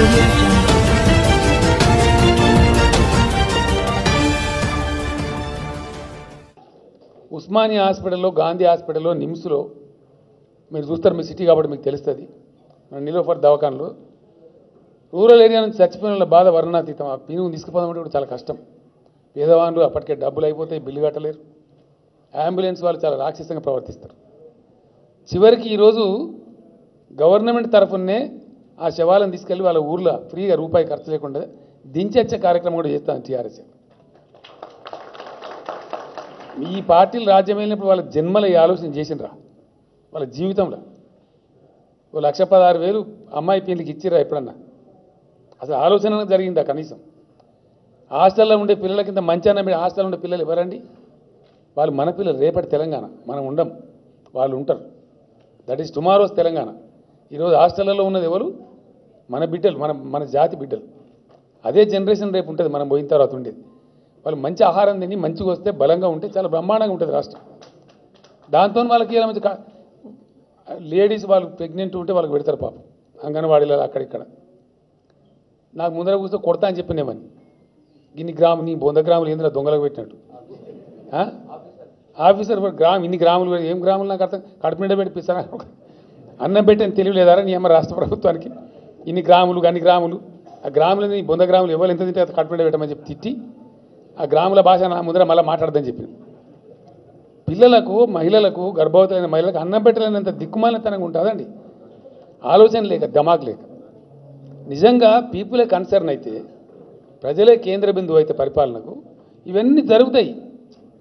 audio jungle. Osmania హాస్పిటల్లో, గాంధీ హాస్పిటల్లో, నిమ్స్లో మీరు చూస్తారు, మీ సిటీ కాబట్టి మీకు తెలుస్తుంది. నిలోఫర్ దవాఖానలో రూరల్ ఏరియా నుంచి చచ్చిపోయిన వాళ్ళ బాధ వర్ణాతీతం. ఆ పీనుగు తీసుకుపోదామంటే కూడా చాలా కష్టం. పేదవాళ్ళు అప్పటికే డబ్బులు అయిపోతాయి, బిల్లు కట్టలేరు. అంబులెన్స్ వాళ్ళు చాలా రాక్షసంగా ప్రవర్తిస్తారు. చివరికి ఈరోజు గవర్నమెంట్ తరఫునే ఆ శవాలను తీసుకెళ్ళి వాళ్ళ ఊర్లో ఫ్రీగా రూపాయి ఖర్చు లేకుండా దించే కార్యక్రమం కూడా చేస్తాను టీఆర్ఎస్. ఈ పార్టీలు రాజ్యం వెళ్ళినప్పుడు వాళ్ళ జన్మలో ఈ ఆలోచన చేసినరా? వాళ్ళ జీవితంలో 1,16,000 అమ్మాయి పెళ్లికి ఇచ్చిరా ఎప్పుడన్నా? అసలు ఆలోచన జరిగిందా కనీసం? హాస్టల్లో ఉండే పిల్లల కింద మంచాన హాస్టల్లో ఉండే పిల్లలు ఎవరండి? వాళ్ళు మన పిల్లలు, రేపటి తెలంగాణ. మనం ఉండం, వాళ్ళు ఉంటారు. That is tomorrow's Telangana. ఈరోజు హాస్టళ్లలో ఉన్నది ఎవరు? మన బిడ్డలు, మన జాతి బిడ్డలు. అదే జనరేషన్ రేపు ఉంటుంది మనం పోయిన తర్వాత ఉండేది. వాళ్ళు మంచి ఆహారం తిని మంచిగా వస్తే, బలంగా ఉంటే చాలా బ్రహ్మాండంగా ఉంటుంది రాష్ట్రం. దాంతో వాళ్ళకి ఇలా మంచి లేడీస్ వాళ్ళు ప్రెగ్నెంట్ ఉంటే వాళ్ళకి పెడతారు పాపం, అంగన్వాడీలో అక్కడిక్కడ. నాకు ముందర కూర్చో కొడతా అని చెప్పినేమని, ఇన్ని గ్రాములు నీ 100 గ్రాములు ఏంద్రా దొంగలకు పెట్టినట్టు. ఆఫీసర్ ఇన్ని గ్రాములు, ఏం గ్రాములు నాకు అర్థం, కడుపు నిండా పెట్టిస్తాను. అన్నం పెట్టని తెలియలేదారా నీ అమ్మ రాష్ట్ర ప్రభుత్వానికి? ఇన్ని గ్రాములు అన్ని గ్రాములు, ఆ గ్రాములు నీ 100 గ్రాములు ఎవరు ఎంత తింటే కడుపు నిండా పెట్టమని చెప్పి తిట్టి, ఆ గ్రాముల భాష నా ముందర మళ్ళీ మాట్లాడదని చెప్పి, పిల్లలకు, మహిళలకు, గర్భవతులైన మహిళలకు అన్నం పెట్టలేనంత దిక్కుమాలినతనంగా ఉంటుందండి. ఆలోచన లేక, దమాక్ లేక. నిజంగా పీపులే కన్సర్న్ అయితే, ప్రజలే కేంద్ర బిందువు అయితే పరిపాలనకు ఇవన్నీ జరుగుతాయి.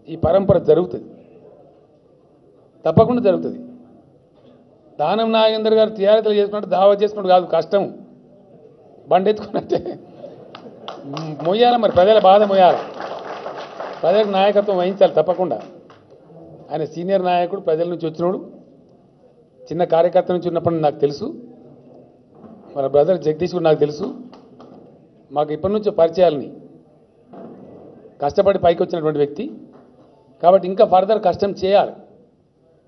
ఈ పరంపర జరుగుతుంది, తప్పకుండా జరుగుతుంది. దానం నాగేందర్ గారు టీఆర్ఎస్లో చేసుకున్నట్టు దావా చేసుకున్నట్టు కాదు, కష్టం. బండెత్తుకున్నట్టే మొయ్యాలి, మరి ప్రజల బాధ మొయ్యాలి, ప్రజలకు నాయకత్వం వహించాలి తప్పకుండా. ఆయన సీనియర్ నాయకుడు, ప్రజల నుంచి వచ్చినోడు, చిన్న కార్యకర్త నుంచి ఉన్నప్పుడు నాకు తెలుసు. మన బ్రదర్ జగదీష్ కూడా నాకు తెలుసు. మాకు ఇప్పటి నుంచో పరిచయాలని, కష్టపడి పైకి వచ్చినటువంటి వ్యక్తి కాబట్టి ఇంకా ఫర్దర్ కష్టం చేయాలి.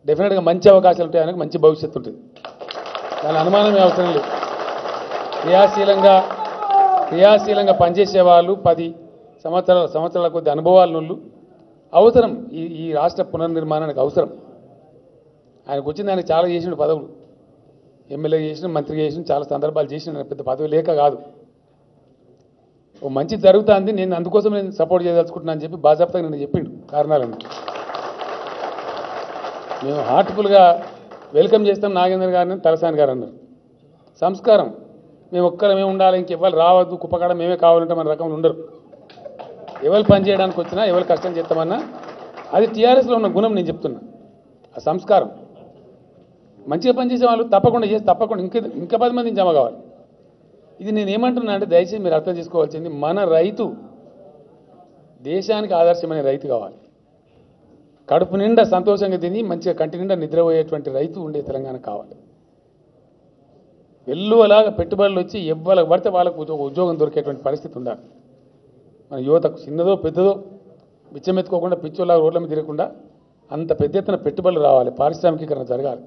డెఫినెట్గా మంచి అవకాశాలు ఉంటాయి, ఆయనకు మంచి భవిష్యత్తు ఉంటుంది, దాని అనుమానమే అవసరం లేదు. క్రియాశీలంగా పనిచేసే వాళ్ళు, 10 సంవత్సరాల కొద్ది అనుభవాలను అవసరం. ఈ రాష్ట్ర పునర్నిర్మాణానికి అవసరం. ఆయనకు వచ్చింది, ఆయనకు చాలా చేసిన పదవులు, ఎమ్మెల్యే చేసిన, మంత్రి చేసిన, చాలా సందర్భాలు చేసిన, పెద్ద పదవి లేక కాదు. ఓ మంచి జరుగుతుంది, నేను అందుకోసం నేను సపోర్ట్ చేయదలుచుకుంటున్నాను అని చెప్పి బాజాప్తాగా నేను చెప్పిండు కారణాలన్నీ. మేము హార్ట్ఫుల్గా వెల్కమ్ చేస్తాం నాగేంద్ర గారిని, తలసాని గారు అన్నారు. సంస్కారం, మేము ఒక్కరమే ఉండాలి, ఇంకెవ్వరు రావద్దు, కుప్పకాడ మేమే కావాలంటే మన రకంలో ఉండరు. ఎవరు పని చేయడానికి వచ్చినా, ఎవరు కష్టం చేస్తామన్నా, అది టీఆర్ఎస్లో ఉన్న గుణం. నేను చెప్తున్నా, ఆ సంస్కారం. మంచిగా పనిచేసే వాళ్ళు తప్పకుండా చేసి, తప్పకుండా ఇంకా 10 మందిని జమ కావాలి. ఇది నేను ఏమంటున్నా అంటే, దయచేసి మీరు అర్థం చేసుకోవాల్సింది, మన రైతు దేశానికి ఆదర్శమైన రైతు కావాలి. కడుపు నిండా సంతోషంగా తిని మంచిగా కంటి నిండా నిద్రపోయేటువంటి రైతు ఉండే తెలంగాణ కావాలి. వెల్లువలాగా పెట్టుబడులు వచ్చి ఎవ్వరికి పడితే వాళ్ళకు ఉద్యోగం దొరికేటువంటి పరిస్థితి ఉండాలి. మన యువతకు చిన్నదో పెద్దదో బిచ్చమెత్తుకోకుండా, పిచ్చోలాగా రోడ్ల మీద తిరగకుండా అంత పెద్ద ఎత్తున పెట్టుబడులు రావాలి, పారిశ్రామికీకరణ జరగాలి.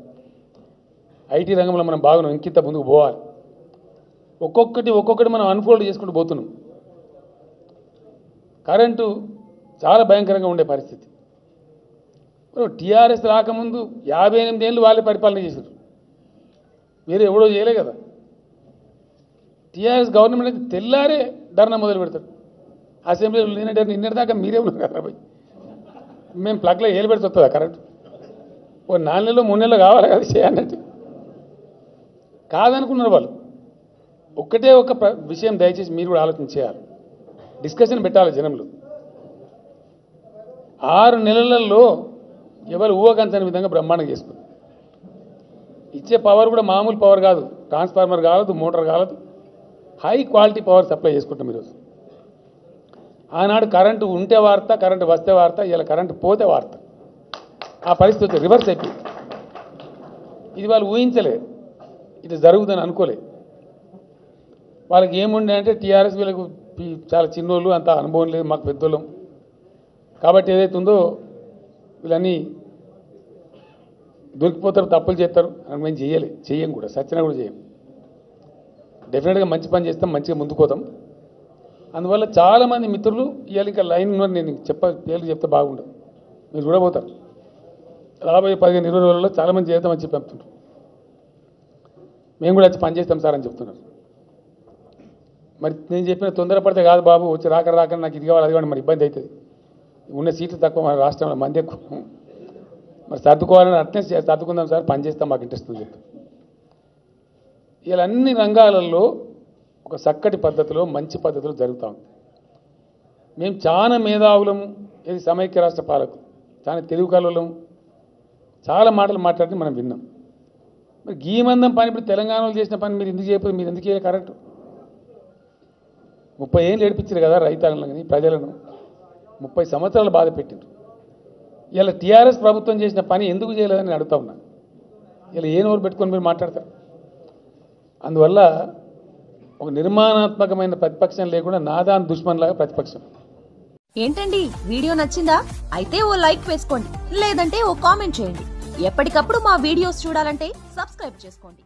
ఐటీ రంగంలో మనం బాగా ఇంకింత ముందుకు పోవాలి. ఒక్కొక్కటి మనం అన్ఫోల్డ్ చేసుకుంటూ పోతున్నాం. కరెంటు చాలా భయంకరంగా ఉండే పరిస్థితి. టీఆర్ఎస్ రాకముందు 58 ఏళ్ళు వాళ్ళే పరిపాలన చేశారు, వేరే ఎవడో చేయలే కదా. టీఆర్ఎస్ గవర్నమెంట్ అయితే తెల్లారే ధర్నా మొదలు పెడతారు. అసెంబ్లీలో నిన్నటి దాకా మీరే ఉన్నారు కదా పోయి, మేము ప్లగ్లో ఏలు పెడితే వస్తుందా కరెంట్? ఓ 4 నెలలు 3 నెలలు కావాలి కదా చేయాలంటే. కాదనుకున్నారు వాళ్ళు. ఒక్కటే ఒక విషయం దయచేసి మీరు కూడా ఆలోచన చేయాలి, డిస్కషన్ పెట్టాలి జనంలో. 6 నెలలలో ఎవరు ఊహకంచని విధంగా బ్రహ్మాండంగా చేసుకుంది. ఇచ్చే పవర్ కూడా మామూలు పవర్ కాదు, ట్రాన్స్ఫార్మర్ కాలదు, మోటార్ కాలదు, హై క్వాలిటీ పవర్ సప్లై చేసుకుంటాం ఈరోజు. ఆనాడు కరెంటు ఉంటే వార్త, కరెంటు వస్తే వార్త, ఇలా కరెంటు పోతే వార్త. ఆ పరిస్థితి రివర్స్ అయిపోయింది. ఇది వాళ్ళు ఊహించలేదు, ఇది జరుగుతుందని అనుకోలేదు. వాళ్ళకి ఏముండే అంటే, టీఆర్ఎస్ వీళ్ళకు చాలా చిన్నోళ్ళు, అంత అనుభవం లేదు, మాకు పెద్దోళ్ళం కాబట్టి ఏదైతే ఉందో వీళ్ళన్నీ దొరికిపోతారు, తప్పులు చేస్తారు అని మేము చెయ్యం కూడా, సచ్చినా కూడా చేయం. డెఫినెట్గా మంచి పని చేస్తాం, మంచిగా ముందుకు పోతాం. అందువల్ల చాలామంది మిత్రులు ఇవాళ ఇంకా లైన్ ఉన్నారు. నేను పేర్లు చెప్తే బాగుండదు, మీరు చూడబోతారు. రాబోయే 15-20 రోజుల్లో చాలామంది చేద్దామని చెప్పి చెప్తున్నారు. మేము కూడా వచ్చి పనిచేస్తాం సార్ అని చెప్తున్నారు. మరి నేను చెప్పిన తొందరపడితే కాదు బాబు, వచ్చి రాక నాకు ఇది కావాలి అది కావాలి, మరి ఇబ్బంది అవుతుంది. ఉన్న సీట్లు తక్కువ, మన రాష్ట్రంలో మంది ఎక్కువ, మరి సర్దుకోవాలని అట్నే సర్దుకుందాం సార్, పని చేస్తాం, మాకు ఇంట్రెస్ట్ ఉంది చెప్పి. ఇలా అన్ని రంగాలలో ఒక చక్కటి పద్ధతిలో మంచి పద్ధతిలో జరుగుతూ ఉంది. మేము చాలా మేధావులము, ఇది సమైక్య రాష్ట్ర పాలకులు, చాలా తెలుగు కళలం, చాలా మాటలు మాట్లాడి మనం విన్నాం. మరి గీమందం పని ఇప్పుడు తెలంగాణలో చేసిన పని మీరు ఎందుకు చేయకపోతే, మీరు ఎందుకు చేయాలి? కరెక్ట్ 30 ఏళ్ళు ఏడిపించారు కదా రైతాంగాన్ని, ప్రజలను 30 సంవత్సరాలు బాధ పెట్టారు. ఇలా టీఆర్ఎస్ ప్రభుత్వం చేసిన పని ఎందుకు చేయలేదని అడుగుతా ఉన్నా. ఇలా ఏ నోరు పెట్టుకొని మీరు మాట్లాడతారు? అందువల్ల ఒక నిర్మాణాత్మకమైన ప్రతిపక్షం లేకుండా నాదాన్ దుష్మన్ లాగా ప్రతిపక్షం. ఏంటండి వీడియో నచ్చిందా? అయితే ఓ లైక్ వేసుకోండి, లేదంటే ఓ కామెంట్ చేయండి. ఎప్పటికప్పుడు మా వీడియోస్ చూడాలంటే సబ్స్క్రైబ్ చేసుకోండి.